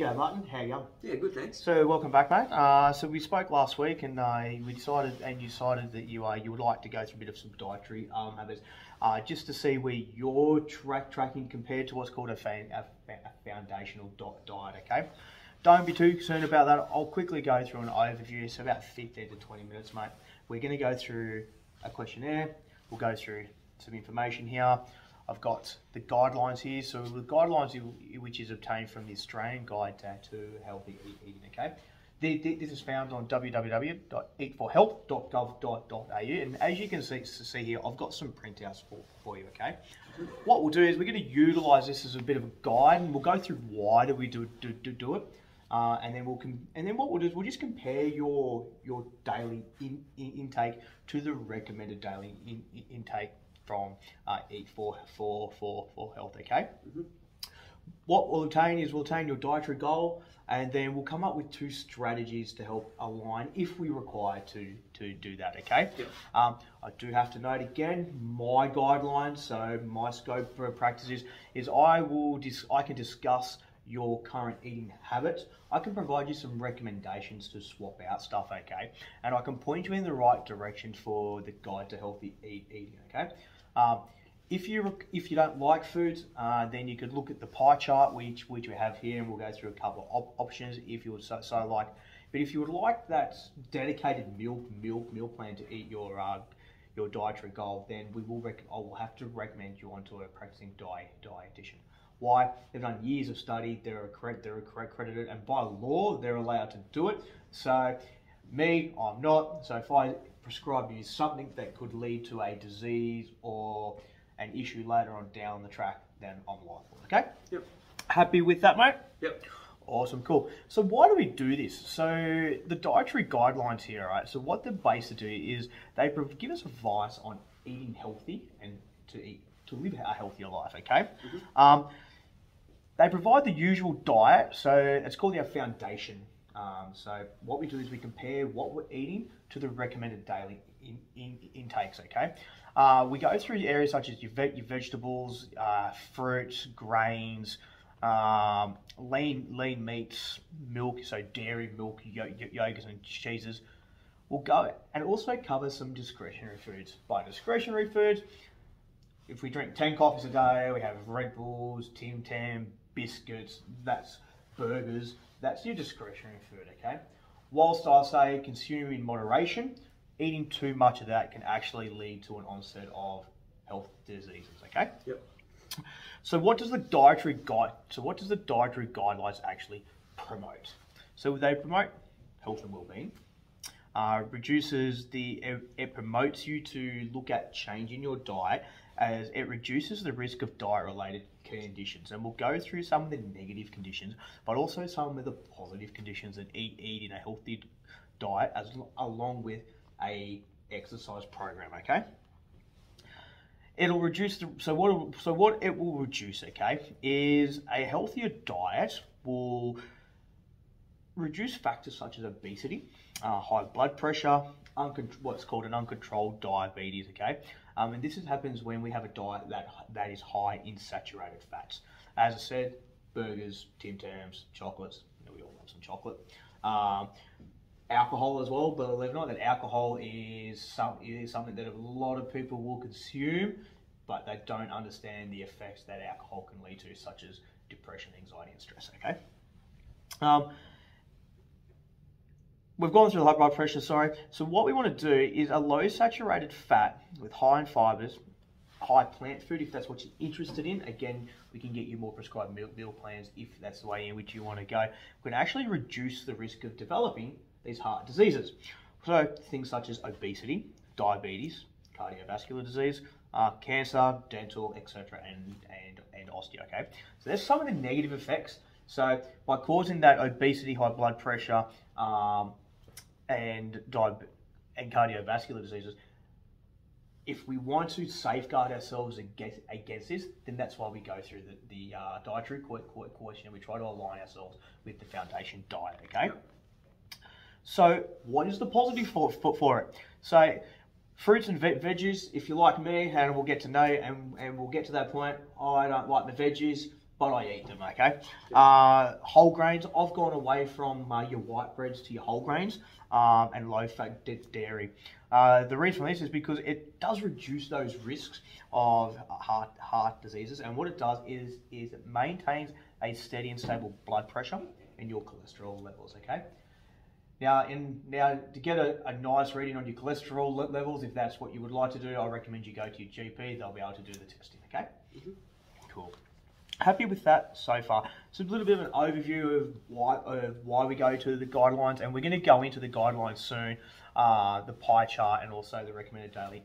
G'day Martin, how you going? Yeah, good, thanks. So welcome back, mate. So we spoke last week, and you decided that you would like to go through a bit of some dietary habits, just to see where you're tracking compared to what's called a foundational diet. Okay, don't be too concerned about that. I'll quickly go through an overview. So about 15 to 20 minutes, mate. We're going to go through a questionnaire. We'll go through some information here. I've got the guidelines here. So the guidelines which is obtained from the Australian Guide to Healthy Eating, okay? This is found on www.eatforhealth.gov.au, and as you can see here, I've got some printouts for you, okay? What we'll do is we're going to utilise this as a bit of a guide, and we'll go through why do we do it, and then what we'll do is we'll just compare your daily intake to the recommended daily intake from Eat for Health, okay? What we'll obtain is we'll obtain your dietary goal, and then we'll come up with 2 strategies to help align if we require to do that, okay? Yep. I do have to note again, my guidelines, so my scope for practice is I can discuss your current eating habits. I can provide you some recommendations to swap out stuff, okay? And I can point you in the right direction for the Guide to Healthy Eating, okay? If you don't like foods, then you could look at the pie chart which we have here, and we'll go through a couple of options if you would so like. But if you would like that dedicated meal plan to eat your dietary goal, then I will have to recommend you onto a practicing dietitian. Why? They've done years of study. They're accredited, and by law they're allowed to do it. So me, I'm not. So if I prescribe you something that could lead to a disease or an issue later on down the track, then I'm liable, okay? Yep. Happy with that, mate? Yep. Awesome, cool. So why do we do this? So the dietary guidelines here, right? So what they're based to do is they give us advice on eating healthy and to live a healthier life, okay? They provide the usual diet, so it's called our foundation. So what we do is we compare what we're eating to the recommended daily intakes, okay? We go through areas such as your vegetables, fruits, grains, lean meats, milk, so dairy, milk, yogurts and cheeses. We'll go and also cover some discretionary foods. By discretionary foods, if we drink 10 coffees a day, we have Red Bulls, Tim Tam, biscuits, that's burgers, that's your discretionary food, okay? Whilst I say consume in moderation, eating too much of that can actually lead to an onset of health diseases, okay? Yep. So what does the dietary guidelines actually promote? So they promote health and well-being. It promotes you to look at changing your diet, as it reduces the risk of diet-related conditions. And we'll go through some of the negative conditions, but also some of the positive conditions that eating a healthy diet along with a exercise program, okay? It'll reduce what it will reduce, okay, is a healthier diet will reduce factors such as obesity, high blood pressure, what's called an uncontrolled diabetes, okay? And this happens when we have a diet that is high in saturated fats. As I said, burgers, Tim Tams, chocolates, we all love some chocolate. Alcohol as well, believe it or not, that alcohol is something that a lot of people will consume, but they don't understand the effects that alcohol can lead to, such as depression, anxiety, and stress, okay? We've gone through the high blood pressure, sorry. So what we want to do is a low saturated fat with high in fibres, high plant food if that's what you're interested in. Again, we can get you more prescribed meal plans if that's the way in which you want to go. We can actually reduce the risk of developing these heart diseases. So things such as obesity, diabetes, cardiovascular disease, cancer, dental, etc., and osteo, okay? So there's some of the negative effects. So by causing that obesity, high blood pressure, and cardiovascular diseases, if we want to safeguard ourselves against this, then that's why we go through the dietary question. We try to align ourselves with the foundation diet, okay? So what is the positive for it? So fruits and veggies, if you're like me, and we'll get to know, and we'll get to that point, I don't like the veggies, but I eat them, okay? Whole grains, I've gone away from your white breads to your whole grains and low-fat dairy. The reason for this is because it does reduce those risks of heart diseases, and what it does is it maintains a steady and stable blood pressure and your cholesterol levels, okay? Now, to get a nice reading on your cholesterol levels, if that's what you would like to do, I recommend you go to your GP. They'll be able to do the testing, okay? Mm-hmm. Cool. Happy with that so far. So a little bit of an overview of why we go to the guidelines, and we're going to go into the guidelines soon, the pie chart, and also the recommended daily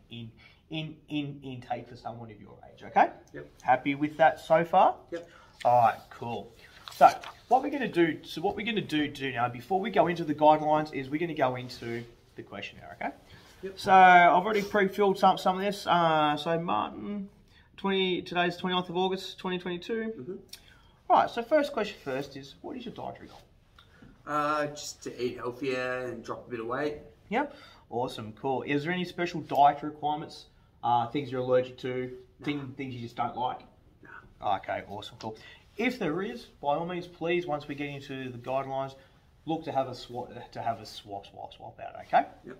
intake for someone of your age, okay? Yep. Happy with that so far? Yep. All right, cool. So what we're going to do now, before we go into the guidelines, is we're going to go into the questionnaire, okay? Yep. So I've already pre-filled some of this. So Martin, today's 29th of August, 2022. Mm-hmm. All right, so first question first is, what is your dietary goal? Just to eat healthier and drop a bit of weight. Yep. Awesome, cool. Is there any special dietary requirements, things you're allergic to, things you just don't like? No. Okay, awesome, cool. If there is, by all means, please, once we get into the guidelines, look to have a swap out, okay? Yep.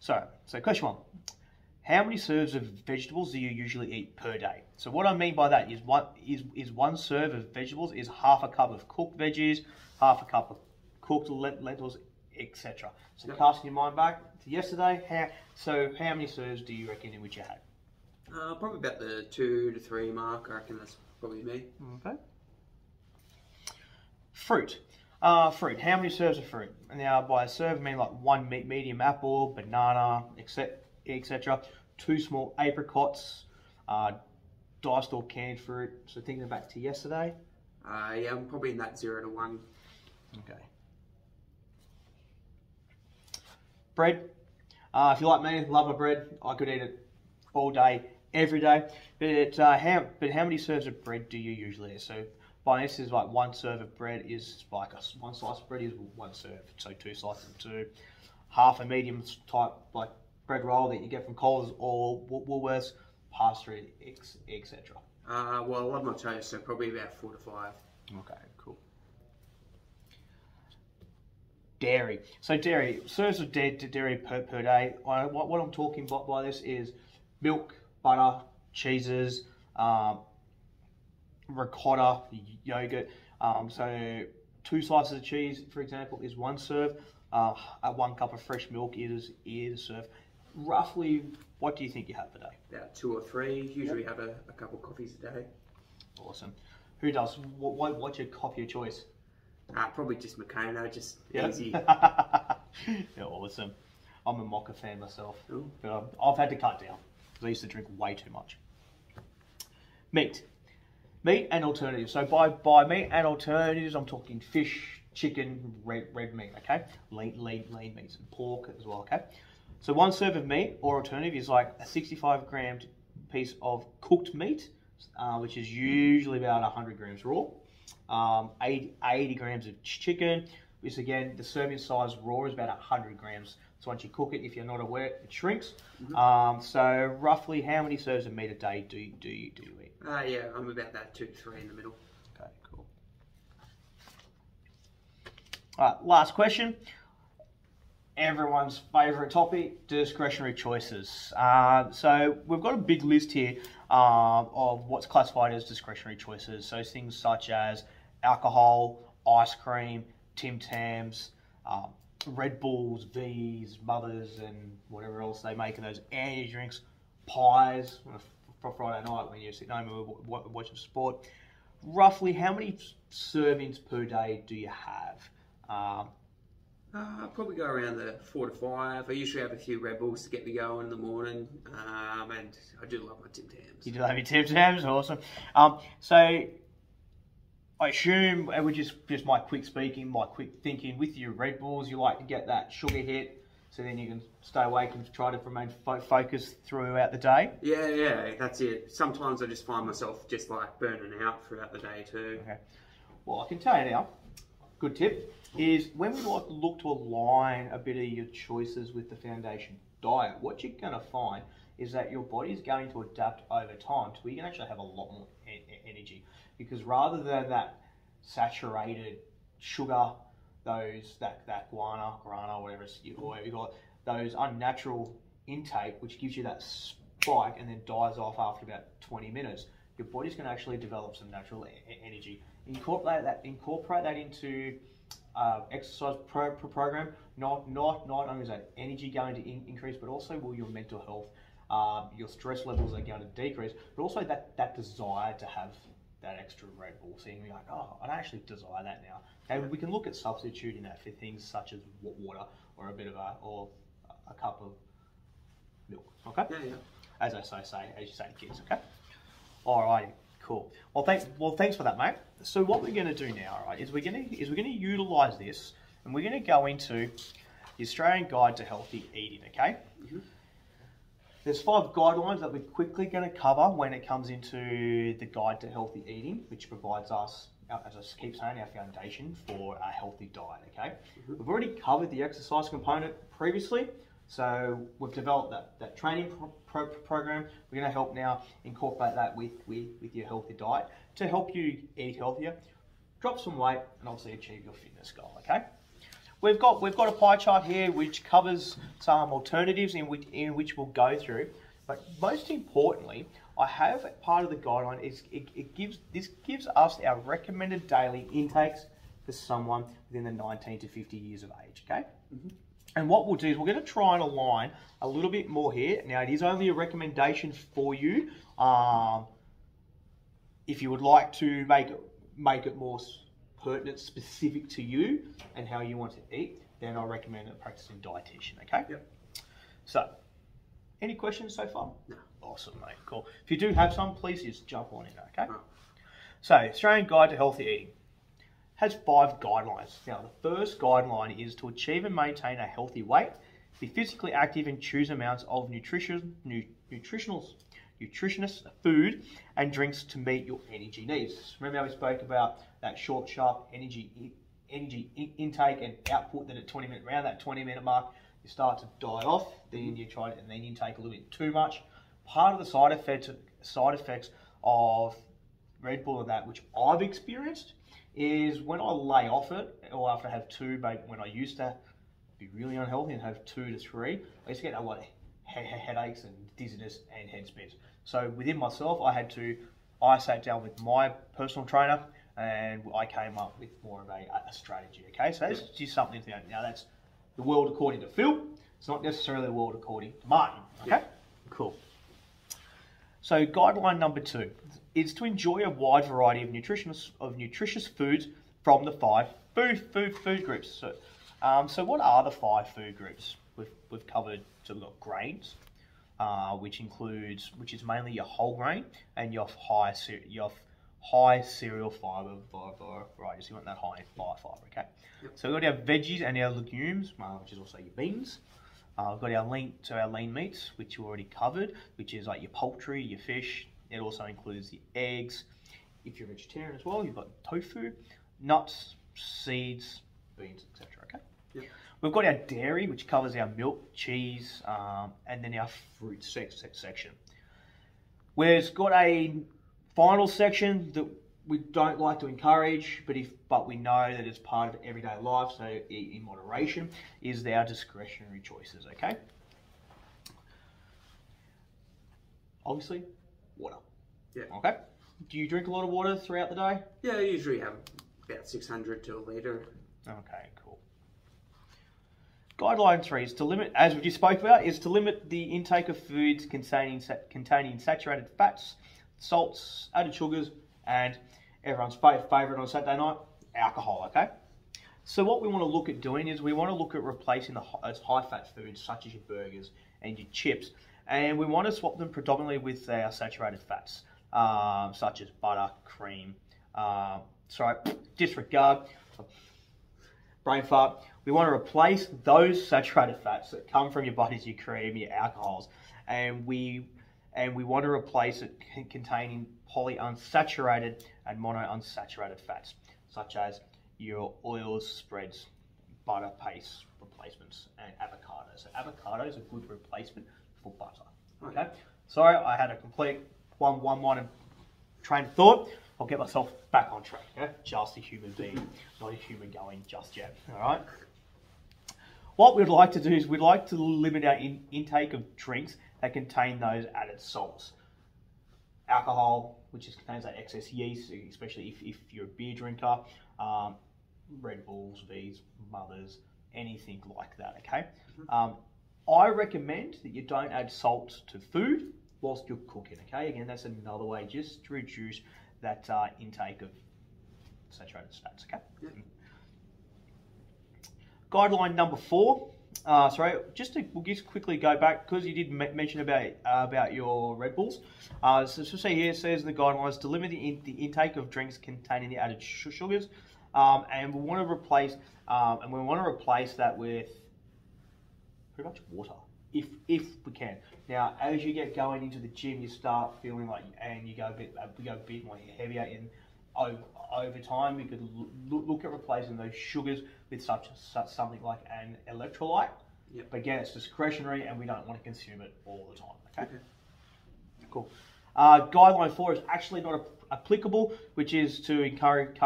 So question one. How many serves of vegetables do you usually eat per day? So what I mean by that is one serve of vegetables is half a cup of cooked veggies, half a cup of cooked lentils, etc. So Yep. casting your mind back to yesterday, how many serves do you reckon in which you had? Probably about the 2 to 3 mark. I reckon that's probably me. Okay. Fruit. Fruit. How many serves of fruit? Now, by a serve, I mean like one medium apple, banana, etc. 2 small apricots, diced or canned fruit. So thinking back to yesterday. Yeah, I'm probably in that 0 to 1. Okay. Bread. If you like me, love my bread. I could eat it all day, every day. But how many serves of bread do you usually eat? So by this is like one serve of bread is like one slice of bread is one serve. So 2 slices of 2. Half a medium type like bread roll that you get from Coles or Woolworths, pastry, etc. Well, I love my toast, so probably about 4 to 5. Okay, cool. Dairy. So dairy, serves of dairy per day. What I'm talking about by this is milk, butter, cheeses, ricotta, yogurt. So 2 slices of cheese, for example, is 1 serve. 1 cup of fresh milk is a serve. Roughly, what do you think you have per day? About 2 or 3. Usually have a couple coffees a day. Awesome. Who does? What's your coffee of choice? Probably just Macano, just easy. Yeah, awesome. I'm a mocha fan myself, Ooh. but I've had to cut down because I used to drink way too much. Meat and alternatives. So by meat and alternatives, I'm talking fish, chicken, red meat. Okay, lean meats and pork as well. Okay, so 1 serve of meat or alternative is like a 65 gram piece of cooked meat, which is usually about 100 grams raw. 80 grams of chicken, which again, the serving size raw is about 100 grams. So once you cook it, if you're not aware, it shrinks. Mm-hmm. So roughly how many serves of meat a day do you eat? Yeah, I'm about that 2 to 3 in the middle. Okay, cool. All right, last question. Everyone's favourite topic, discretionary choices. So we've got a big list here of what's classified as discretionary choices. So things such as alcohol, ice cream, Tim Tams, Red Bulls, V's, Mothers, and whatever else they make in those energy drinks, pies for Friday night when you're sitting home and watching sport. Roughly, how many servings per day do you have? I'll probably go around the 4 to 5. I usually have a few Red Bulls to get me going in the morning, and I do love my Tim Tams. You do love your Tim Tams, awesome. So I assume it was just my quick speaking, my quick thinking. With your Red Bulls, you like to get that sugar hit, so then you can stay awake and try to remain focused throughout the day. Yeah, that's it. Sometimes I just find myself just like burning out throughout the day too. Okay. Well, I can tell you now, good tip, is when we look to align a bit of your choices with the foundation diet, what you're going to find is that your body is going to adapt over time to where you can actually have a lot more energy, because rather than that saturated sugar, that guarana, whatever you call it, those unnatural intake, which gives you that spike and then dies off after about 20 minutes, your body's going to actually develop some natural energy. Incorporate that into exercise program. Not only is that energy going to increase, but also will your mental health, your stress levels are going to decrease, but also that desire to have that extra Red Bull. So you're like, oh, I actually desire that now. And we can look at substituting that for things such as water or a cup of milk. Okay. Yeah. As you say to kids. Okay. Alrighty. Cool. Well, thanks for that, mate. So what we're going to do now, right, is we're going to utilise this, and we're going to go into the Australian Guide to Healthy Eating. Okay. Mm-hmm. There's 5 guidelines that we're quickly going to cover when it comes into the Guide to Healthy Eating, which provides us, as I keep saying, our foundation for a healthy diet. Okay. Mm-hmm. We've already covered the exercise component previously. So we've developed that training program. We're going to help now incorporate that with your healthy diet to help you eat healthier, drop some weight, and obviously achieve your fitness goal. Okay. We've got a pie chart here which covers some alternatives in which we'll go through. But most importantly, I have part of the guideline is this gives us our recommended daily intakes for someone within the 19 to 50 years of age. Okay. Mm-hmm. And what we'll do is we're going to try and align a little bit more here. Now, it is only a recommendation for you. If you would like to make it more pertinent, specific to you and how you want to eat, then I recommend a practicing dietitian. Okay. Yep. So, any questions so far? No. Awesome, mate. Cool. If you do have some, please just jump on in. Okay. Oh. So, Australian Guide to Healthy Eating has 5 guidelines. Now, the first guideline is to achieve and maintain a healthy weight, be physically active, and choose amounts of nutritious food and drinks to meet your energy needs. Remember how we spoke about that short, sharp energy intake and output, that at 20-minute round, that 20-minute mark, you start to die off, then you try it, and then you take a little bit too much. Part of the side effects of Red Bull and that, which I've experienced, is when I lay off it, or after I have 2, maybe when I used to be really unhealthy and have 2 to 3, I used to get a lot of headaches and dizziness and head spins. So within myself, I sat down with my personal trainer and I came up with more of a strategy. Okay, so this is just something to know. Now that's the world according to Phil. It's not necessarily the world according to Martin. Okay, cool. So guideline number 2 is to enjoy a wide variety of nutritious foods from the 5 food groups. So what are the 5 food groups? We've covered. So we've got grains, which is mainly your whole grain and your high cereal fiber varieties. You want that high fiber, okay? Yep. So we've got our veggies and our legumes, which is also your beans. We've got our lean meats, which you already covered, which is like your poultry, your fish. It also includes the eggs. If you're vegetarian as well, you've got tofu, nuts, seeds, beans, etc. Okay. Yep. We've got our dairy, which covers our milk, cheese, and then our fruit section. We've got a final section that we don't like to encourage, but we know that it's part of everyday life, so eat in moderation, is our discretionary choices, okay? Obviously, water. Yeah. Okay? Do you drink a lot of water throughout the day? Yeah, I usually have about 600 to a litre. Okay, cool. Guideline 3 is to limit, as we just spoke about, is to limit the intake of foods containing saturated fats, salts, added sugars, and everyone's favourite on Saturday night, alcohol, okay? So what we want to look at doing is we want to look at replacing those high-fat foods such as your burgers and your chips, and we want to swap them predominantly with our saturated fats, such as butter, cream, disregard, brain fart. We want to replace those saturated fats that come from your butters, your cream, your alcohols, and we want to replace it containing polyunsaturated and monounsaturated fats, such as your oils, spreads, butter paste replacements, and avocados. So avocado is a good replacement for butter. Okay. Sorry, I had a complete one-minded train of thought. I'll get myself back on track. Okay? Just a human being, not a human going just yet. All right. What we'd like to do is we'd like to limit our intake of drinks that contain those added salts. Alcohol, which contains that excess yeast, especially if you're a beer drinker, Red Bulls, V's, Mothers, anything like that, okay? I recommend that you don't add salt to food whilst you're cooking, okay? Again, that's another way just to reduce that intake of saturated fats, okay? Yep. Guideline number 4. We'll just quickly go back because you did mention about your Red Bulls. So see here, it says in the guidelines to limit the intake of drinks containing the added sugars, and we want to replace that with pretty much water, if we can. Now, as you get going into the gym, you start feeling like, and you go a bit more heavier in over time. You could look at replacing those sugars with something like an electrolyte. Yep. But again, it's discretionary, and we don't want to consume it all the time. Okay. Cool. Guideline 4 is actually not applicable, which is to encourage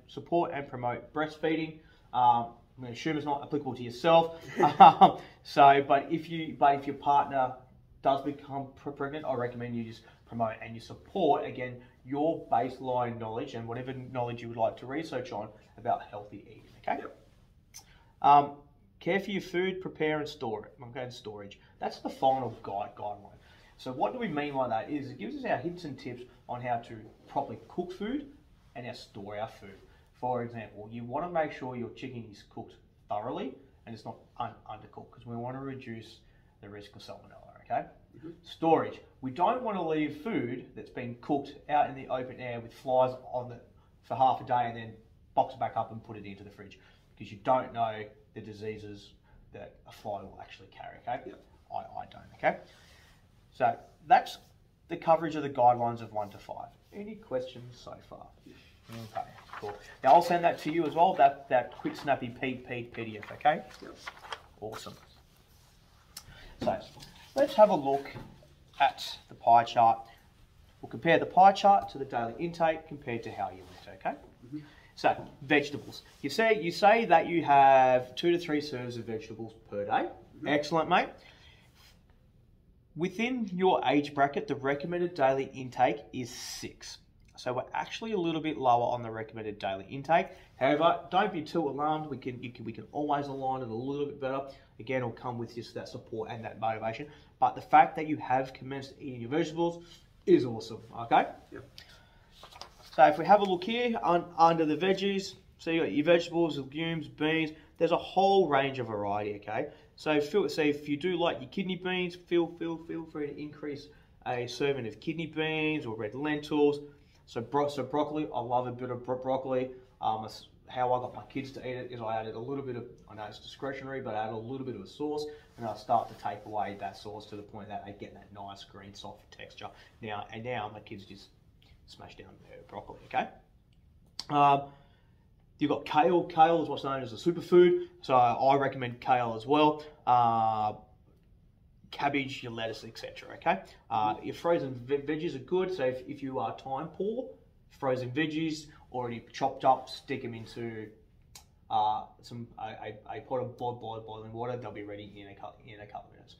support and promote breastfeeding. I'm going to assume it's not applicable to yourself. But if your partner does become pregnant, I recommend you just promote and you support, again, your baseline knowledge and whatever knowledge you would like to research on about healthy eating, okay? Yep. Care for your food, prepare and store it. I'm going storage. That's the final guideline. So what do we mean by that? Is it gives us our hints and tips on how to properly cook food and how to store our food. For example, you want to make sure your chicken is cooked thoroughly and it's not undercooked, because we want to reduce the risk of salmonella, okay? Mm-hmm. Storage. We don't want to leave food that's been cooked out in the open air with flies on it for half a day and then box it back up and put it into the fridge, because you don't know the diseases that a fly will actually carry, okay? Yep. I don't, okay? So that's the coverage of the guidelines of 1 to 5. Any questions so far? Okay, cool. Now I'll send that to you as well, that quick snappy PDF, okay? Yep. Awesome. So let's have a look at the pie chart. We'll compare the pie chart to the daily intake compared to how you eat, okay? Mm-hmm. So, vegetables. You say that you have 2 to 3 serves of vegetables per day. Mm-hmm. Excellent, mate. Within your age bracket, the recommended daily intake is 6. So we're actually a little bit lower on the recommended daily intake. However, don't be too alarmed. We can always align it a little bit better. Again, it'll come with just that support and that motivation. But the fact that you have commenced eating your vegetables is awesome, okay? Yep. So if we have a look here under the veggies, so you got your vegetables, legumes, beans. There's a whole range of variety, okay? So if you do like your kidney beans, feel free to increase a serving of kidney beans or red lentils. So broccoli, I love a bit of broccoli. How I got my kids to eat it is I added a little bit of, I know it's discretionary, but I added a little bit of a sauce, and I start to take away that sauce to the point that they get that nice green soft texture. Now my kids just smash down their broccoli, okay? You've got kale. Kale is what's known as a superfood, so I recommend kale as well. Cabbage, your lettuce, etc. Okay. Your frozen veggies are good. So if you are time poor, frozen veggies already chopped up, stick them into a pot of boiling water. They'll be ready in a couple of minutes.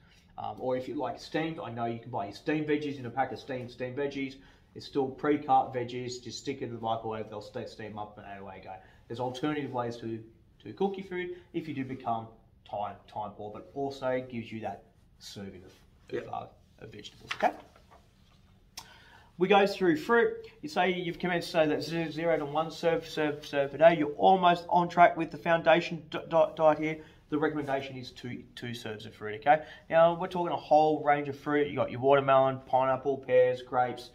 Or if you like steamed, I know you can buy your steamed veggies in a pack of steamed veggies. It's still pre-cut veggies. Just stick it in the microwave. They'll steam up and away you go. There's alternative ways to cook your food if you do become time poor, but also gives you that serving of vegetables. Okay. We go through fruit. You say you've commenced to say that 0 to 1 serve per day. You're almost on track with the foundation diet here. The recommendation is two serves of fruit. Okay. Now we're talking a whole range of fruit. You got your watermelon, pineapple, pears, grapes,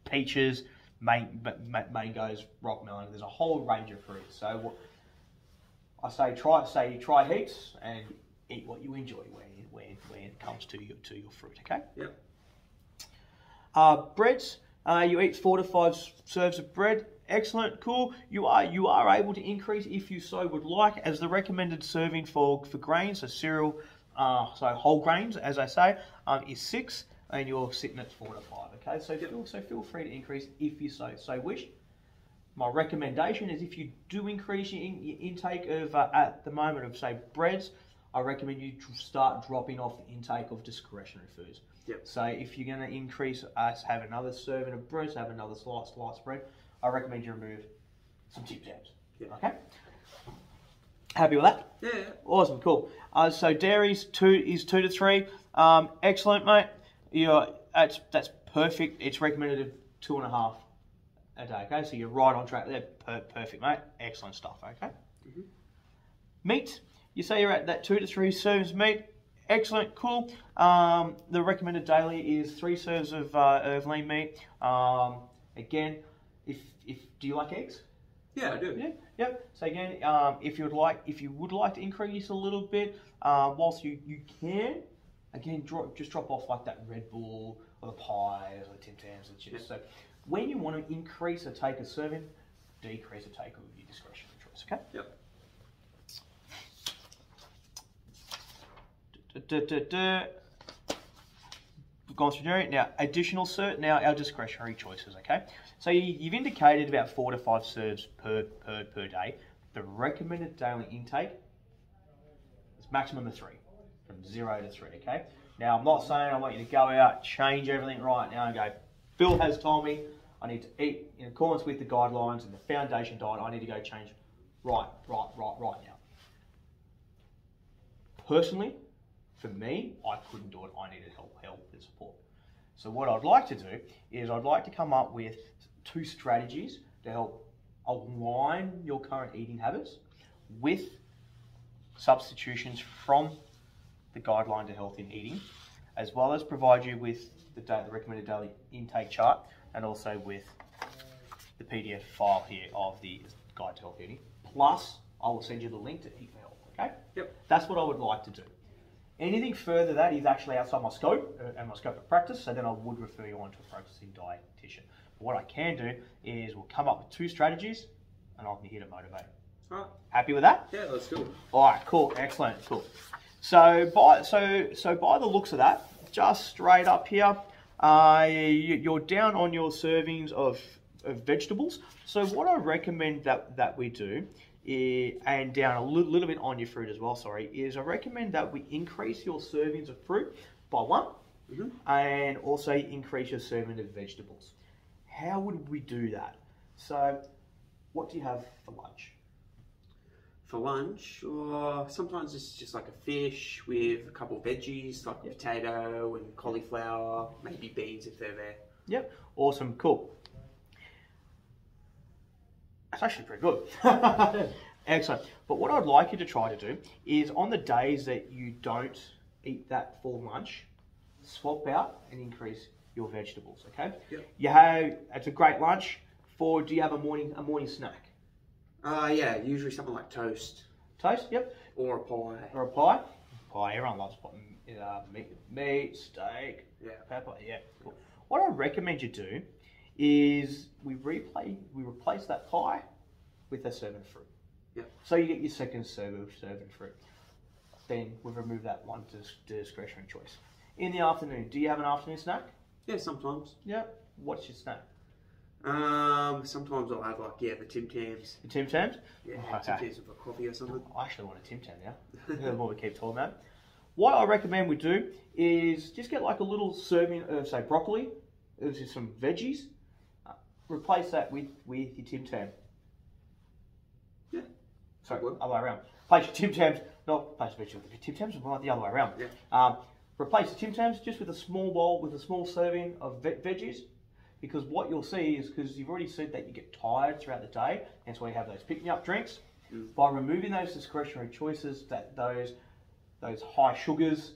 peaches, mangoes, rock melon. There's a whole range of fruit. So I say try heaps and eat what you enjoy when it comes to your fruit. Okay. Yep. Breads. You eat 4 to 5 serves of bread. Excellent, cool. You are able to increase if you so would like, as the recommended serving for grains, so cereal, so whole grains, as I say, is 6. and you're sitting at 4 to 5. Okay, so feel free to increase if you so wish. My recommendation is if you do increase your intake of at the moment of say breads, I recommend you start dropping off the intake of discretionary foods. Yep. So if you're going to increase, have another serving of bread, have another slice of bread, I recommend you remove some Tim Tams. Yep. Okay. Happy with that? Yeah. Awesome, cool. So dairies 2 to 3. Excellent, mate. That's perfect. It's recommended at 2.5 a day. Okay, so you're right on track there. Perfect, mate. Excellent stuff. Okay. Mm-hmm. Meat. You say you're at that 2 to 3 serves meat. Excellent, cool. The recommended daily is 3 serves of lean meat. Again, if do you like eggs? Yeah, I do. Yeah, yep. So again, if you would like to increase a little bit, whilst you can, again, just drop off like that Red Bull or the pies or the Tim Tams and chips. Yep. So when you want to increase a take of serving, decrease a take of your discretionary choice. Okay. Yep. We've gone through now. Now our discretionary choices. Okay, so you've indicated about 4 to 5 serves per day. The recommended daily intake is maximum of 3, from 0 to 3. Okay. Now I'm not saying I want you to go out, change everything right now and go, Phil has told me I need to eat in accordance with the guidelines and the foundation diet. I need to go change right now. Personally, for me, I couldn't do it. I needed help and support. So what I'd like to do is I'd like to come up with 2 strategies to help align your current eating habits with substitutions from the guideline to health in eating, as well as provide you with the recommended daily intake chart and also with the PDF file here of the guide to health eating. Plus, I will send you the link to Eat for Health. Okay? Yep. That's what I would like to do. Anything further that is actually outside my scope and my scope of practice, so then I would refer you on to a practicing dietitian. But what I can do is we'll come up with 2 strategies and I'll be here to motivate. All right. Happy with that? Yeah, let's do it. All right, cool, excellent, cool. So by the looks of that, just straight up here, you're down on your servings of vegetables. So what I recommend that we do, and down a little bit on your fruit as well, is I recommend that we increase your servings of fruit by 1, and also increase your serving of vegetables. How would we do that? So what do you have for lunch? For lunch, or sometimes it's just like a fish with a couple of veggies, like potato and cauliflower, maybe beans if they're there. Yep, awesome, cool. That's actually pretty good. Excellent. But what I'd like you to try to do is on the days that you don't eat that full lunch, swap out and increase your vegetables, okay? Yep. It's a great lunch. Do you have a morning snack? Yeah, usually something like toast. Toast, yep. Or a pie. Or a pie. Pie, everyone loves meat, steak, pepper, yeah, cool. What I recommend you do is we replace that pie with a serving of fruit. Yep. So you get your second serving fruit. Then we've removed that one discretionary choice. In the afternoon, do you have an afternoon snack? Yeah, sometimes. Yeah. What's your snack? Sometimes I'll have the Tim Tams. The Tim Tams? Yeah, Tim Tams with a coffee or something. I actually want a Tim Tam now. The more we keep talking about it. What I recommend we do is just get like a little serving of, say, broccoli, just some veggies. Replace that with your Tim Tam. Yeah. Sorry, other way around. Replace your Tim Tams, not replace the veggies with the Tim Tams, but the other way around. Yeah. Replace the Tim Tams just with a small bowl with a small serving of veggies, because what you'll see is, because you've already said that you get tired throughout the day, and so you have those pick-me-up drinks. By removing those discretionary choices, those high sugars,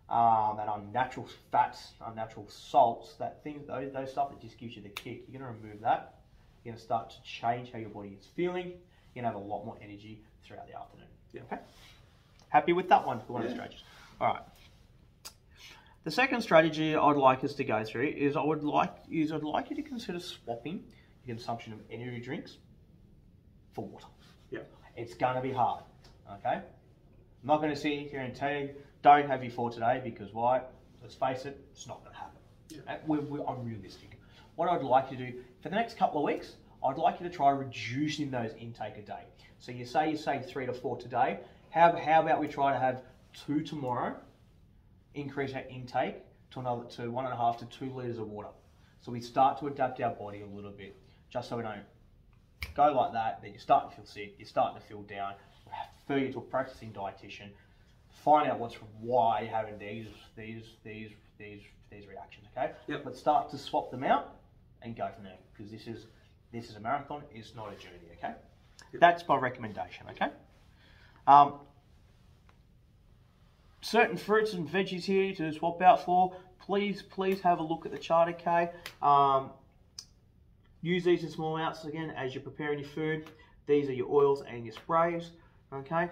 that unnatural fats, unnatural salts, those stuff that just gives you the kick, you're going to remove that. You're going to start to change how your body is feeling. You're going to have a lot more energy throughout the afternoon. Yeah. Okay. Happy with that one? One of the strategies. All right. The second strategy I'd like us to go through is I'd like you to consider swapping your consumption of energy drinks for water. Yeah. It's going to be hard. Okay. I'm not going to sit here and tell you don't have your 4 today, because why? Let's face it, it's not going to happen. I'm realistic. What I'd like you to do for the next couple of weeks, I'd like you to try reducing those intake a day. So you say 3 to 4 today. How about we try to have 2 tomorrow? Increase our intake to 1.5 to 2 litres of water. So we start to adapt our body a little bit, just so we don't go like that. Then you're starting to feel sick. You're starting to feel down. Refer you to a practicing dietitian. Find out why you're having these reactions. Okay. Yep. Let's start to swap them out and go from there, because this is a marathon. It's not a journey. Okay. Yep. That's my recommendation. Okay. Certain fruits and veggies here to swap out for. Please have a look at the chart, okay? Use these in small amounts again as you're preparing your food. These are your oils and your sprays, okay?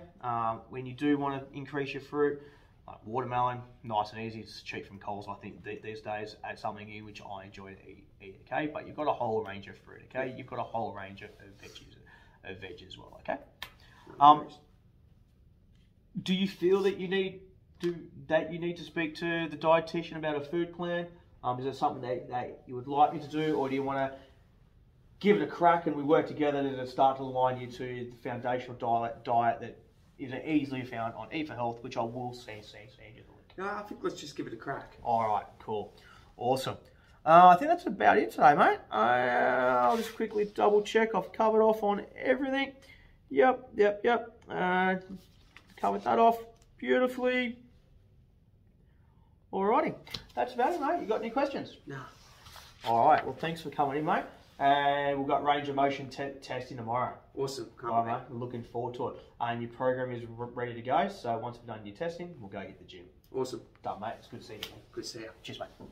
When you do want to increase your fruit, like watermelon, nice and easy. It's cheap from Coles, I think, these days. Add something in which I enjoy to eat, okay? But you've got a whole range of fruit, okay? You've got a whole range of veg as well, okay? Do you feel that you need to speak to the dietitian about a food plan? Is there something that you would like me to do, or do you want to give it a crack and we work together to start to align you to the foundational diet that is easily found on Eat for Health, which I will send you the link. No, I think let's just give it a crack. All right, cool, awesome. I think that's about it today, mate. I'll just quickly double check. I've covered off on everything. Yep. Covered that off beautifully. Alrighty, that's about it, mate. You got any questions? No. All right, well, thanks for coming in, mate. And we've got range of motion testing tomorrow. Awesome. All right, mate. We're looking forward to it. And your program is ready to go. So once we've done your testing, we'll go hit the gym. Awesome. Done, mate. It's good to see you, mate. Good to see you. Cheers, mate.